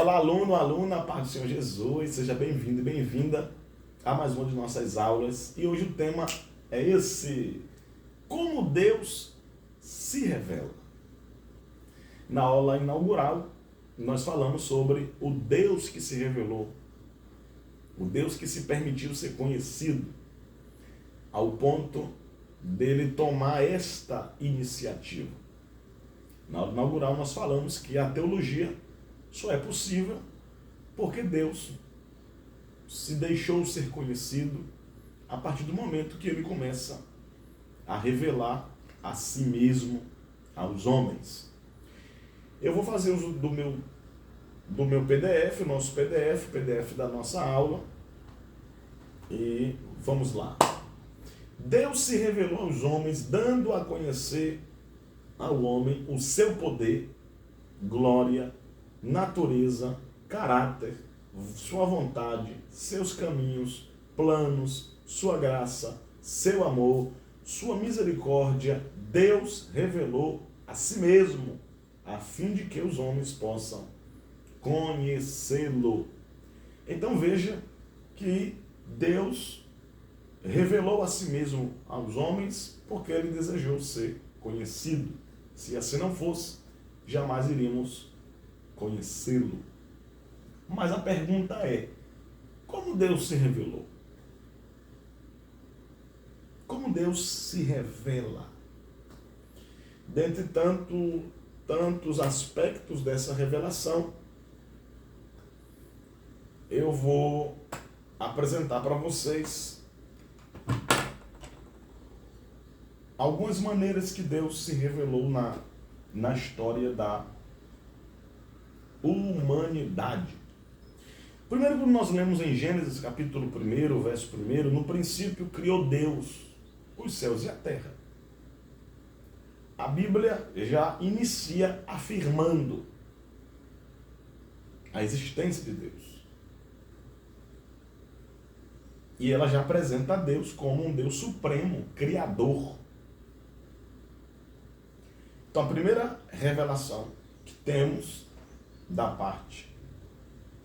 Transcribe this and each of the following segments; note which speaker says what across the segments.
Speaker 1: Olá, aluno, aluna, paz do Senhor Jesus, seja bem-vindo e bem-vinda a mais uma de nossas aulas. E hoje o tema é esse: como Deus se revela. Na aula inaugural, nós falamos sobre o Deus que se revelou, o Deus que se permitiu ser conhecido, ao ponto dele tomar esta iniciativa. Na aula inaugural nós falamos que a teologia só é possível porque Deus se deixou ser conhecido a partir do momento que ele começa a revelar a si mesmo aos homens. Eu vou fazer uso do meu PDF, o nosso PDF da nossa aula, e vamos lá. Deus se revelou aos homens, dando a conhecer ao homem o seu poder, glória, natureza, caráter, sua vontade, seus caminhos, planos, sua graça, seu amor, sua misericórdia. Deus revelou a si mesmo, a fim de que os homens possam conhecê-lo. Então veja que Deus revelou a si mesmo aos homens porque ele desejou ser conhecido. Se assim não fosse, jamais iríamos conhecê-lo. Mas a pergunta é: como Deus se revelou? Como Deus se revela? Dentre tantos aspectos dessa revelação, eu vou apresentar para vocês algumas maneiras que Deus se revelou na história da humanidade. Primeiro, quando nós lemos em Gênesis capítulo 1, verso 1, no princípio criou Deus os céus e a terra. A Bíblia já inicia afirmando a existência de Deus. E ela já apresenta a Deus como um Deus supremo, criador. Então a primeira revelação que temos da parte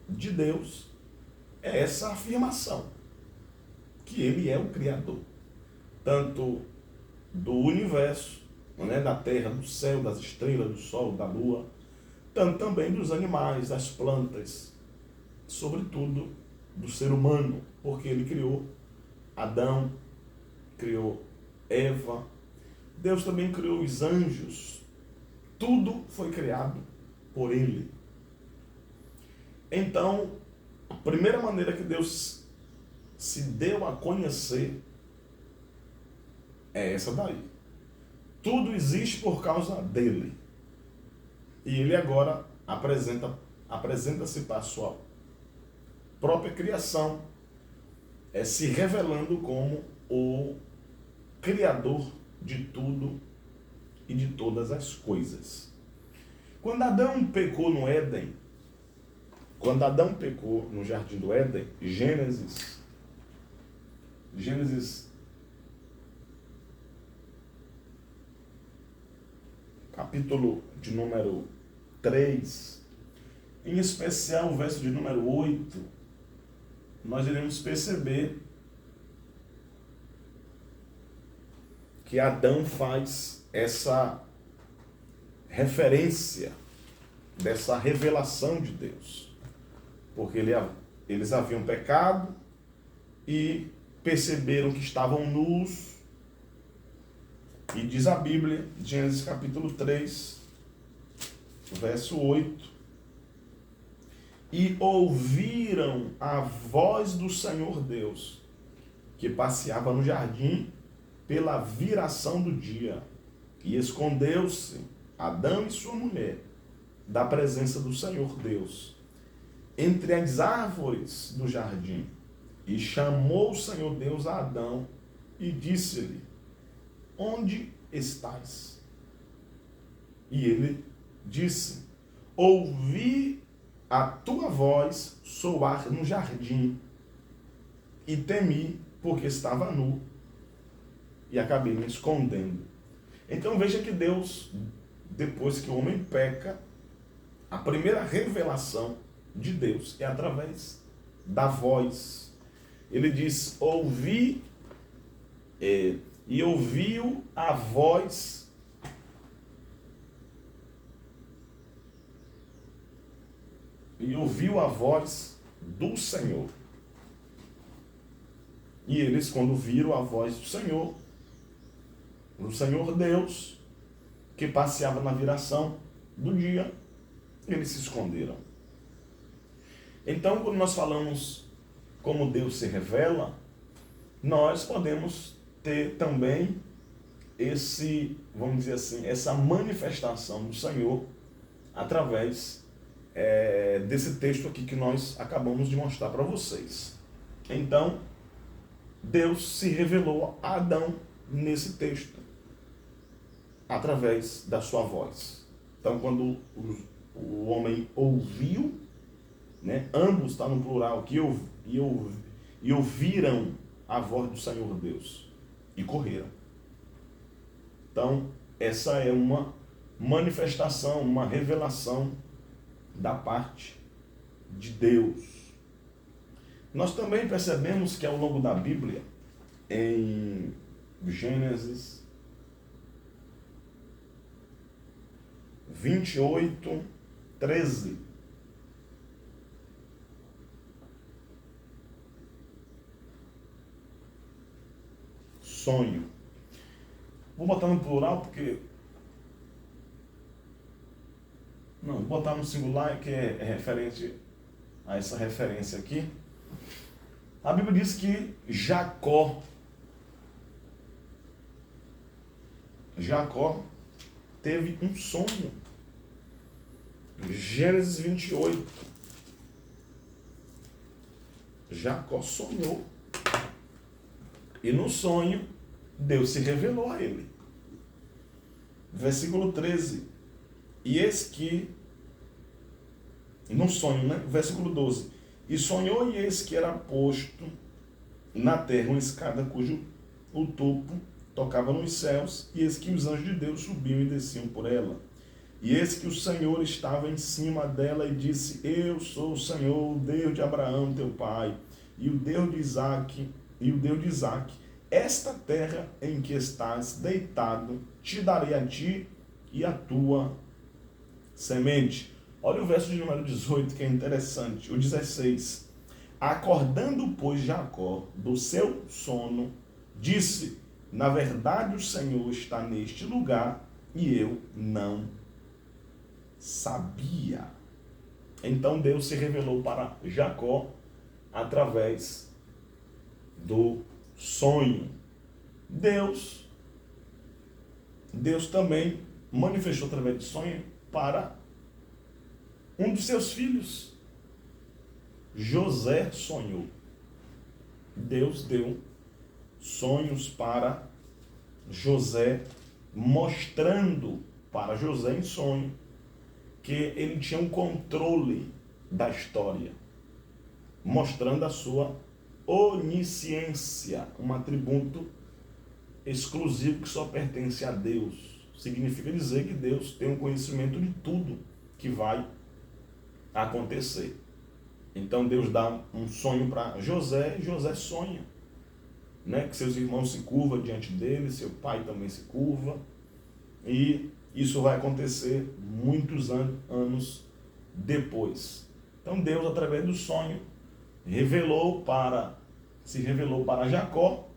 Speaker 1: de Deus é essa afirmação, que ele é o criador, tanto do universo, da terra, do céu, das estrelas, do sol, da lua, tanto também dos animais, das plantas, sobretudo do ser humano, porque ele criou Adão, criou Eva. Deus também criou os anjos. Tudo foi criado por ele. Então, a primeira maneira que Deus se deu a conhecer é essa daí. Tudo existe por causa dele. E ele agora apresenta-se para a sua própria criação, se revelando como o criador de tudo e de todas as coisas. Quando Adão pecou no Éden, quando Adão pecou no Jardim do Éden, Gênesis capítulo de número 3, em especial o verso de número 8, nós iremos perceber que Adão faz essa referência dessa revelação de Deus. Porque eles haviam pecado e perceberam que estavam nus. E diz a Bíblia, Gênesis capítulo 3, verso 8: e ouviram a voz do Senhor Deus, que passeava no jardim pela viração do dia. E escondeu-se Adão e sua mulher da presença do Senhor Deus entre as árvores do jardim. E chamou o Senhor Deus a Adão e disse-lhe: onde estás? E ele disse: ouvi a tua voz soar no jardim e temi, porque estava nu e acabei me escondendo. Então veja que Deus, depois que o homem peca, a primeira revelação de Deus é através da voz. Ele diz, ouvi e ouviu a voz do Senhor. E eles, quando viram a voz do Senhor Deus, que passeava na viração do dia, eles se esconderam. Então, quando nós falamos como Deus se revela, nós podemos ter também vamos dizer assim, essa manifestação do Senhor através desse texto aqui que nós acabamos de mostrar para vocês. Então, Deus se revelou a Adão nesse texto, através da sua voz. Então, quando o homem ouviu, né, ambos está no plural, e ouviram a voz do Senhor Deus e correram. Então, essa é uma manifestação, uma revelação da parte de Deus. Nós também percebemos que ao longo da Bíblia, em Gênesis 28, 13, sonho. Vou botar no plural porque... Não, vou botar no singular que é referente a essa referência aqui. A Bíblia diz que Jacó teve um sonho. Gênesis 28. Jacó sonhou. E no sonho, Deus se revelou a ele. Versículo 13. E eis que, no sonho, né? Versículo 12. E sonhou, e eis que era posto na terra uma escada cujo o topo tocava nos céus, e eis que os anjos de Deus subiam e desciam por ela. E eis que o Senhor estava em cima dela e disse, eu sou o Senhor, o Deus de Abraão, teu pai, e o Deus de Isaque, esta terra em que estás deitado, te darei a ti e a tua semente. Olha o verso de número 18, que é interessante. O 16. Acordando, pois, Jacó do seu sono, disse, na verdade o Senhor está neste lugar e eu não sabia. Então Deus se revelou para Jacó através do sonho. Deus também manifestou através do sonho para um dos seus filhos. José sonhou. Deus deu sonhos para José, mostrando para José em sonho que ele tinha um controle da história, mostrando a sua onisciência, um atributo exclusivo que só pertence a Deus. Significa dizer que Deus tem um conhecimento de tudo que vai acontecer. Então Deus dá um sonho para José, e José sonha, né, que seus irmãos se curvam diante dele, seu pai também se curva, e isso vai acontecer muitos anos depois. Então Deus, através do sonho, se revelou para Jacó,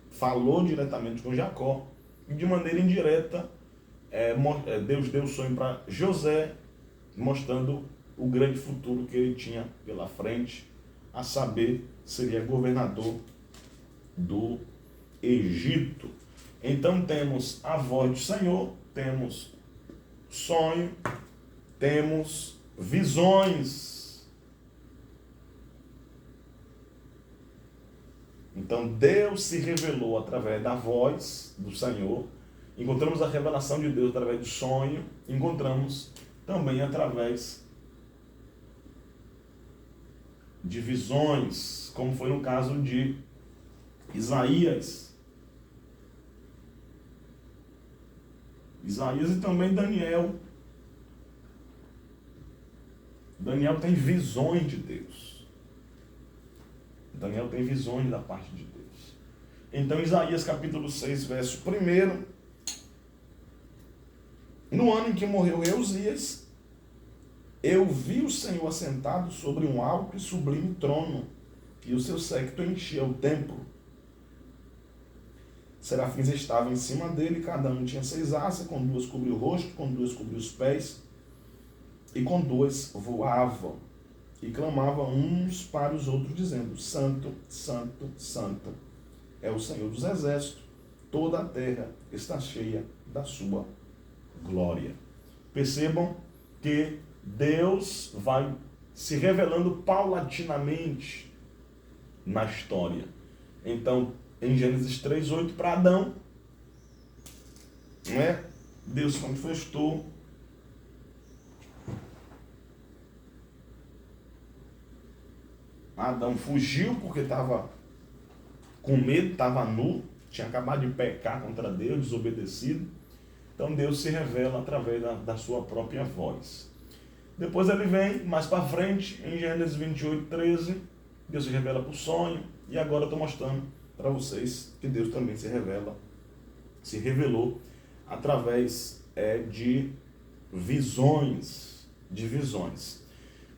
Speaker 1: falou diretamente com Jacó, e de maneira indireta, Deus deu o sonho para José, mostrando o grande futuro que ele tinha pela frente, a saber, seria governador do Egito. Então temos a voz do Senhor, temos sonho, temos visões. Então Deus se revelou através da voz do Senhor, encontramos a revelação de Deus através do sonho, encontramos também através de visões, como foi no caso de Isaías e também Daniel Daniel tem visões de Deus. Daniel tem visões da parte de Deus. Então, Isaías capítulo 6, verso 1. No ano em que morreu Eusías, eu vi o Senhor assentado sobre um alto e sublime trono, e o seu séquito enchia o templo. Serafins estavam em cima dele, cada um tinha 6 asas, com 2 cobriu o rosto, com 2 cobriu os pés, e com 2 voavam, e clamavam uns para os outros, dizendo: Santo, Santo, Santo é o Senhor dos exércitos, toda a terra está cheia da sua glória. Percebam que Deus vai se revelando paulatinamente na história. Então, em Gênesis 3:8, para Adão, né, Deus se manifestou. Adão fugiu porque estava com medo, estava nu, tinha acabado de pecar contra Deus, desobedecido. Então Deus se revela através da sua própria voz. Depois ele vem mais para frente, em Gênesis 28:13, Deus se revela por sonho, e agora eu estou mostrando para vocês que Deus também se revelou através de visões,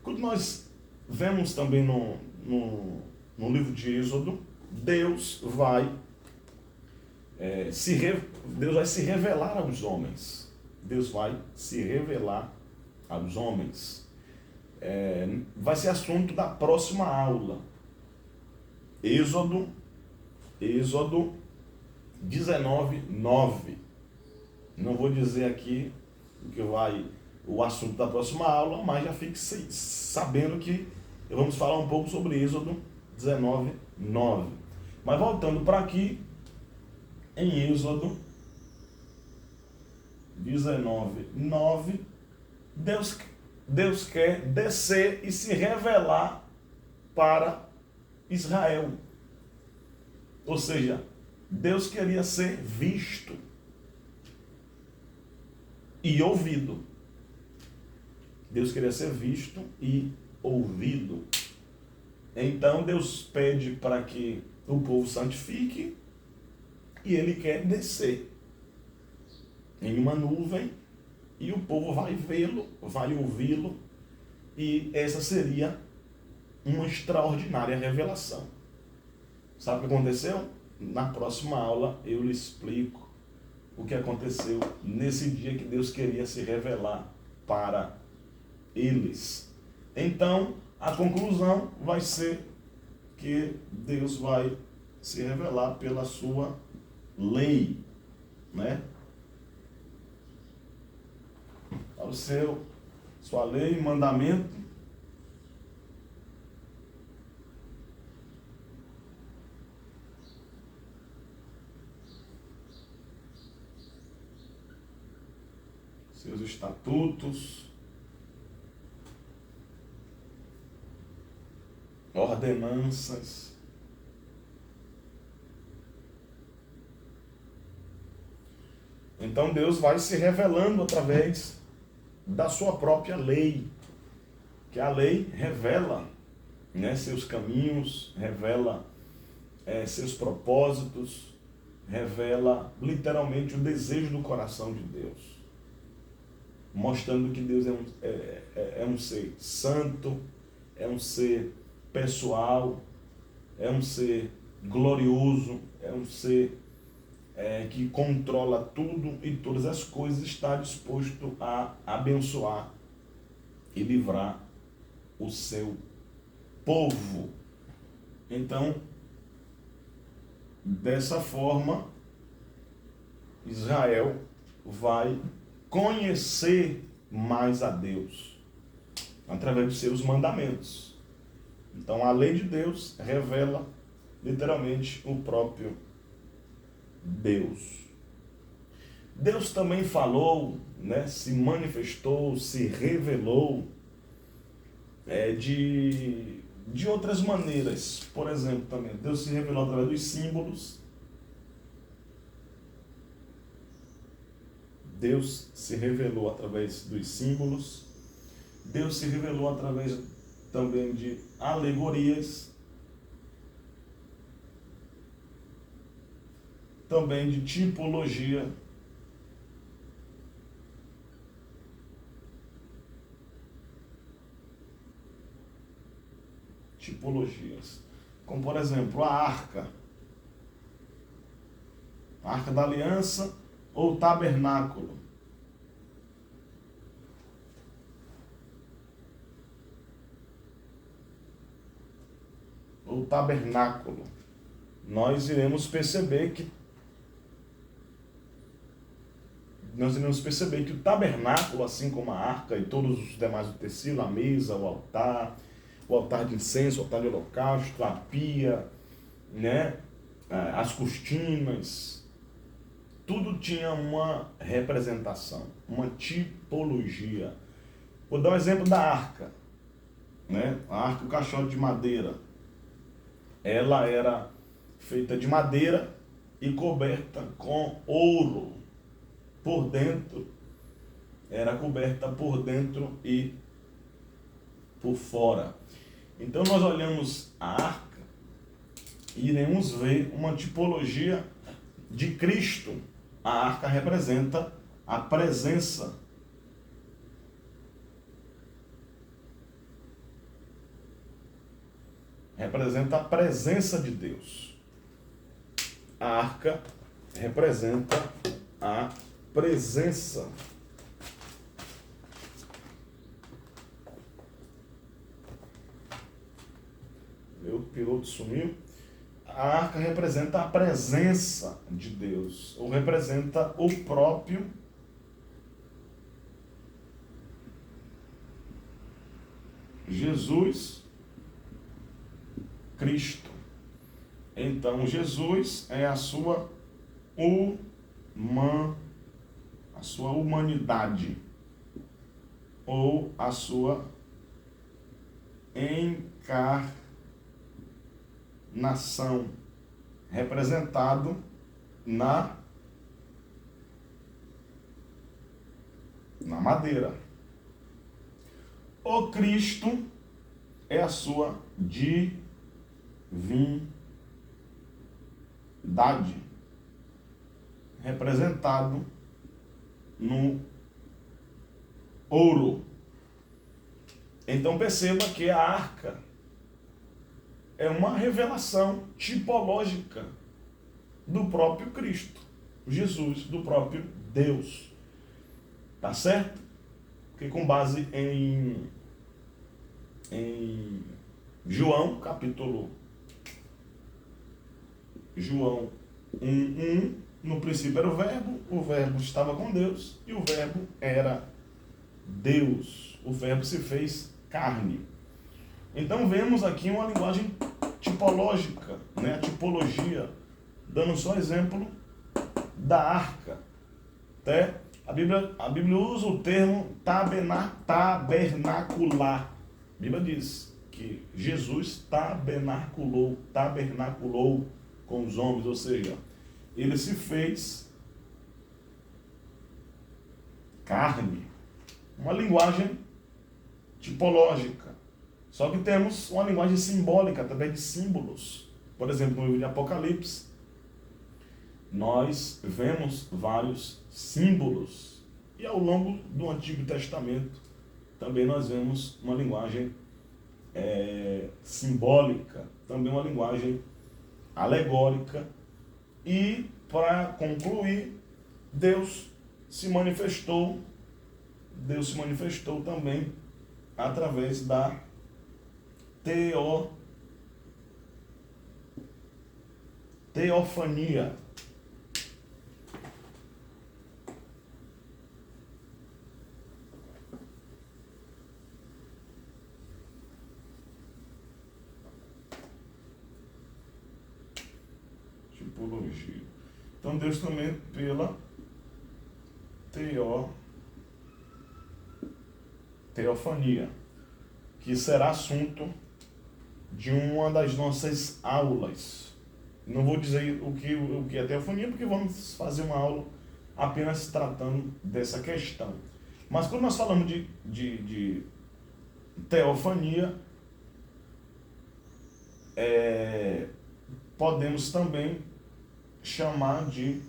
Speaker 1: Quando nós vemos também no livro de Êxodo, Deus vai se revelar aos homens. Deus vai se revelar aos homens. Vai ser assunto da próxima aula. Êxodo 19:9. Não vou dizer aqui o assunto da próxima aula, mas já fique sabendo que vamos falar um pouco sobre Êxodo 19:9. Mas voltando para aqui, em Êxodo 19:9, Deus quer descer e se revelar para Israel. Ou seja, Deus queria ser visto e ouvido. Deus queria ser visto e ouvido. Então Deus pede para que o povo santifique, e ele quer descer em uma nuvem, e o povo vai vê-lo, vai ouvi-lo, e essa seria uma extraordinária revelação. Sabe o que aconteceu? Na próxima aula eu lhe explico o que aconteceu nesse dia que Deus queria se revelar para eles. Então, a conclusão vai ser que Deus vai se revelar pela sua lei, né? Para sua lei, mandamento. Seus estatutos, ordenanças. Então Deus vai se revelando através da sua própria lei, que a lei revela, né, seus caminhos, revela seus propósitos, revela literalmente o desejo do coração de Deus, mostrando que Deus é um ser santo, é um ser pessoal, é um ser glorioso, é um ser que controla tudo e todas as coisas, está disposto a abençoar e livrar o seu povo. Então, dessa forma, Israel vai conhecer mais a Deus através dos seus mandamentos. Então, a lei de Deus revela literalmente o próprio Deus. Deus também falou, né, se manifestou, se revelou de outras maneiras. Por exemplo, também Deus se revelou através dos símbolos. Deus se revelou através dos símbolos. Deus se revelou através também de alegorias, também de tipologia. Tipologias. Como, por exemplo, a arca da aliança ou tabernáculo. O tabernáculo. Nós iremos perceber que o tabernáculo, assim como a arca e todos os demais utensílios, a mesa, o altar de incenso, o altar de holocausto, a pia, né, as cortinas, tudo tinha uma representação, uma tipologia. Vou dar um exemplo da arca, né? A arca, o caixote de madeira, ela era feita de madeira e coberta com ouro. Por dentro, era coberta por dentro e por fora. Então nós olhamos a arca e iremos ver uma tipologia de Cristo. A arca representa a presença. Representa a presença de Deus. A arca representa a presença. Meu piloto sumiu. A arca representa a presença de Deus, ou representa o próprio Jesus Cristo. Então Jesus é a sua humanidade, ou a sua encarnação, representado na madeira. O Cristo é a sua divindade, representado no ouro. Então perceba que a arca é uma revelação tipológica do próprio Cristo, Jesus, do próprio Deus. Tá certo? Porque com base em João, capítulo João 1:1, no princípio era o verbo estava com Deus, e o verbo era Deus. O verbo se fez carne. Então vemos aqui uma linguagem tipológica, né? A tipologia, dando só exemplo da arca. Até a Bíblia usa o termo tabernacular. A Bíblia diz que Jesus tabernaculou com os homens, ou seja, ele se fez carne. Uma linguagem tipológica. Só que temos uma linguagem simbólica, através de símbolos. Por exemplo, no livro de Apocalipse, nós vemos vários símbolos. E ao longo do Antigo Testamento, também nós vemos uma linguagem simbólica, também uma linguagem alegórica. E, para concluir, Deus se manifestou também através da teofania. Tipologia. Então Deus também pela teofania, que será assunto de uma das nossas aulas. Não vou dizer o que é teofania, porque vamos fazer uma aula apenas tratando dessa questão. Mas quando nós falamos de teofania, podemos também chamar de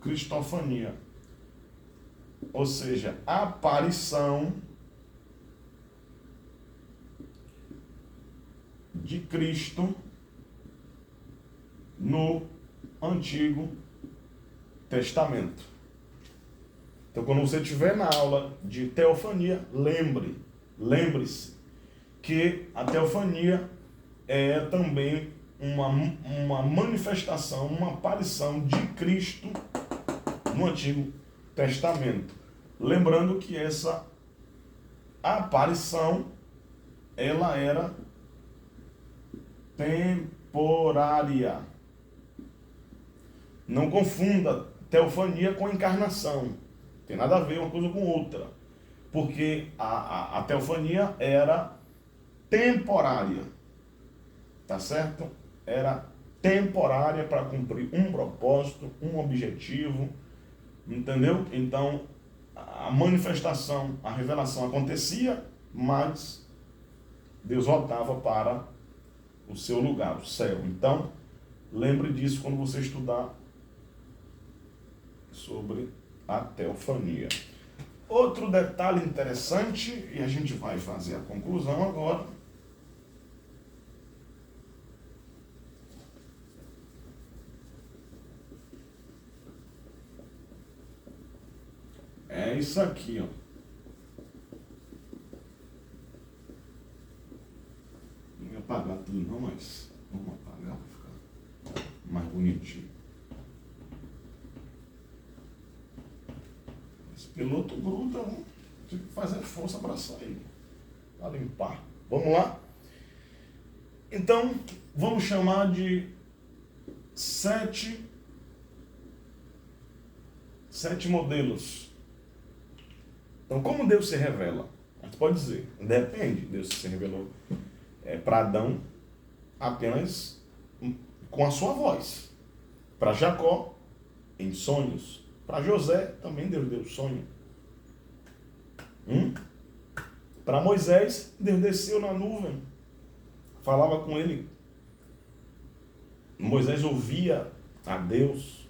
Speaker 1: cristofania, ou seja, aparição de Cristo no Antigo Testamento. Então, quando você estiver na aula de teofania, lembre-se que a teofania é também uma manifestação, uma aparição de Cristo no Antigo Testamento. Lembrando que essa aparição, ela era temporária. Não confunda teofania com encarnação. Tem nada a ver uma coisa com outra. Porque a teofania era temporária. Tá certo? Era temporária para cumprir um propósito, um objetivo. Entendeu? Então, a manifestação, a revelação acontecia, mas Deus voltava para o seu lugar, o céu. Então, lembre disso quando você estudar sobre a teofania. Outro detalhe interessante, e a gente vai fazer a conclusão agora. É isso aqui, ó. Não ia apagar tudo não, mas vamos apagar para ficar mais bonitinho. Esse piloto gruda, né? Tem que fazer força para sair, para limpar. Vamos lá? Então, vamos chamar de sete modelos. Então, como Deus se revela? A gente pode dizer, depende. Deus se revelou para Adão apenas com a sua voz. Para Jacó, em sonhos. Para José, também Deus deu sonho. Para Moisés, Deus desceu na nuvem. Falava com ele. Moisés ouvia a Deus.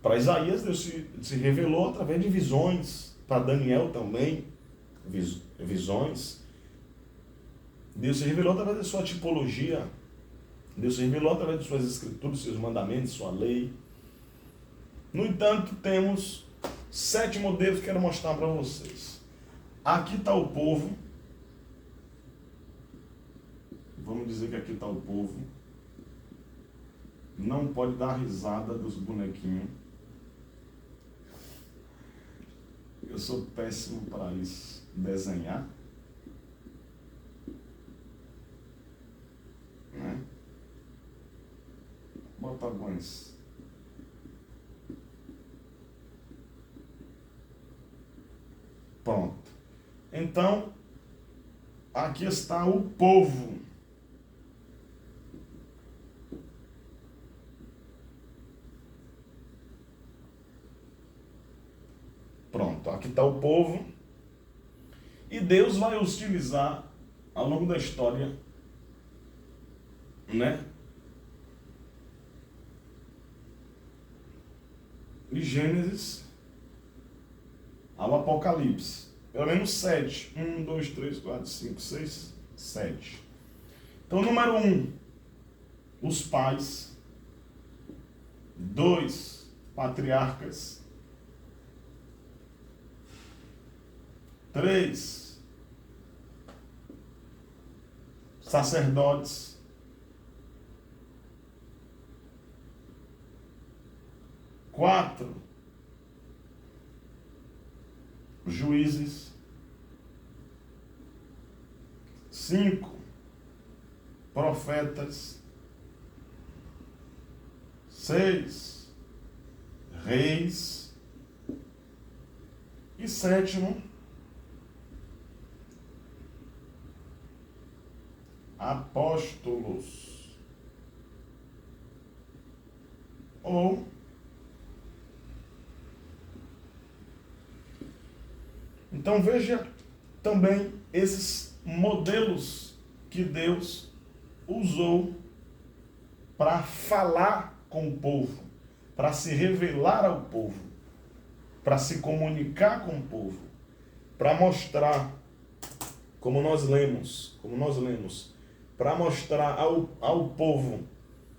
Speaker 1: Para Isaías, Deus se revelou através de visões. Para Daniel também, visões. Deus se revelou através da sua tipologia. Deus se revelou através de suas escrituras, seus mandamentos, sua lei. No entanto, temos 7 modelos que quero mostrar para vocês. Aqui está o povo. Vamos dizer que aqui está o povo. Não pode dar risada dos bonequinhos. Eu sou péssimo para isso. Desenhar. Né? Bota alguns. Pronto. Então, aqui está o povo. Pronto, aqui está o povo. E Deus vai utilizar ao longo da história, né? De Gênesis ao Apocalipse. Pelo menos 7. 1, 2, 3, 4, 5, 6, 7. Então, número 1, os pais. 2, patriarcas. 3, sacerdotes. 4, juízes. 5, profetas. 6, reis. E 7, apóstolos. Ou Então veja também esses modelos que Deus usou para falar com o povo, para se revelar ao povo, para se comunicar com o povo, para mostrar, como nós lemos, para mostrar ao povo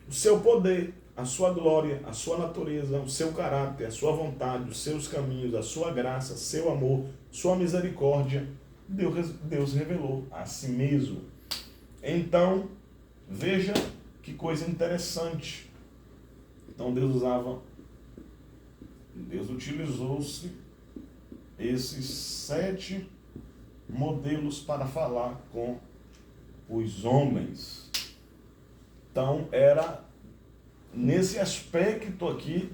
Speaker 1: o seu poder, a sua glória, a sua natureza, o seu caráter, a sua vontade, os seus caminhos, a sua graça, seu amor, sua misericórdia. Deus revelou a si mesmo. Então, veja que coisa interessante. Então Deus utilizou-se esses 7 modelos para falar com os homens. Então era nesse aspecto aqui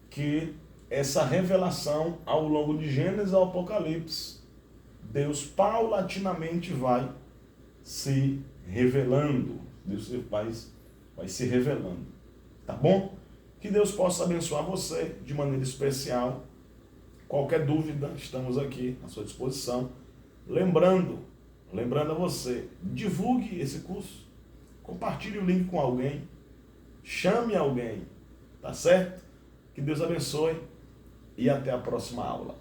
Speaker 1: que essa revelação ao longo de Gênesis ao Apocalipse, Deus paulatinamente vai se revelando. Deus vai se revelando. Tá bom? Que Deus possa abençoar você de maneira especial. Qualquer dúvida, estamos aqui à sua disposição. Lembrando a você, divulgue esse curso, compartilhe o link com alguém, chame alguém, tá certo? Que Deus abençoe e até a próxima aula.